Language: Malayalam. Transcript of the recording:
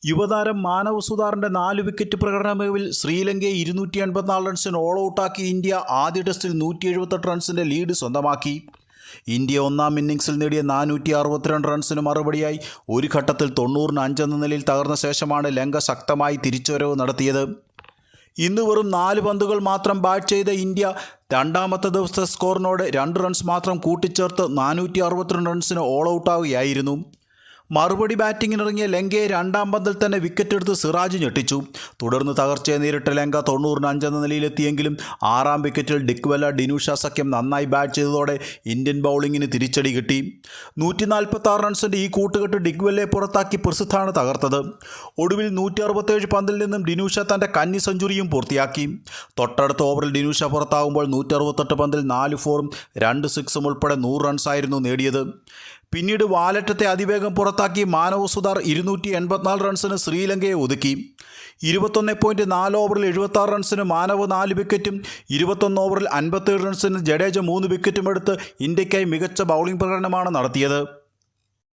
യുവതാരം മാനവ് സുതാറിന്റെ 4 വിക്കറ്റ് പ്രകടന മികവിൽ ശ്രീലങ്കയെ 284 റൺസിന് ഓൾ ഔട്ടാക്കി ഇന്ത്യ ആദ്യ ടെസ്റ്റിൽ 178 റൺസിന്റെ ലീഡ് സ്വന്തമാക്കി. ഇന്ത്യ ഒന്നാം ഇന്നിംഗ്സിൽ നേടിയ 462 റൺസിന് മറുപടിയായി ഒരു ഘട്ടത്തിൽ 90-5 എന്ന നിലയിൽ തകർന്ന ശേഷമാണ് ലങ്ക ശക്തമായി തിരിച്ചുവരവ് നടത്തിയത്. ഇന്ന് വെറും 4 പന്തുകൾ മാത്രം ബാറ്റ് ചെയ്ത ഇന്ത്യ രണ്ടാമത്തെ ദിവസത്തെ സ്കോറിനോട് 2 റൺസ് മാത്രം കൂട്ടിച്ചേർത്ത് 462 റൺസിന് ഓൾ ഔട്ടാവുകയായിരുന്നു. മറുപടി ബാറ്റിങ്ങിനിറങ്ങിയ ലങ്കയെ രണ്ടാം പന്തിൽ തന്നെ വിക്കറ്റെടുത്ത് സിറാജ് ഞെട്ടിച്ചു. തുടർന്ന് തകർച്ചയെ നേരിട്ട ലങ്ക 90-5 എന്ന നിലയിലെത്തിയെങ്കിലും 6-ാം വിക്കറ്റിൽ ഡിക്വെല ഡിനൂഷ സഖ്യം നന്നായി ബാറ്റ് ചെയ്തതോടെ ഇന്ത്യൻ ബൗളിങ്ങിന് തിരിച്ചടി കിട്ടി. 146 റൺസിൻ്റെ ഈ കൂട്ടുകെട്ട് ഡിക്വെല്ലയെ പുറത്താക്കി പ്രസിദ്ധാണ് തകർത്തത്. ഒടുവിൽ 167 പന്തിൽ നിന്നും ഡിനൂഷ തൻ്റെ കന്നി സെഞ്ചുറിയും പൂർത്തിയാക്കി. തൊട്ടടുത്ത ഓവറിൽ ഡിനൂഷ പുറത്താകുമ്പോൾ 168 പന്തിൽ 4 ഫോറും 2 സിക്സും ഉൾപ്പെടെ 100 റൺസായിരുന്നു നേടിയത്. പിന്നീട് വാലറ്റത്തെ അതിവേഗം പുറത്താക്കി മാനവ് സുതാർ 284 റൺസിന് ശ്രീലങ്കയെ ഒതുക്കി. 21.4 ഓവറിൽ 76 റൺസിന് മാനവ് 4 വിക്കറ്റും 21 ഓവറിൽ 57 റൺസിന് ജഡേജ 3 വിക്കറ്റും എടുത്ത് ഇന്ത്യയ്ക്കായി മികച്ച ബൗളിംഗ് പ്രകടനമാണ് നടത്തിയത്.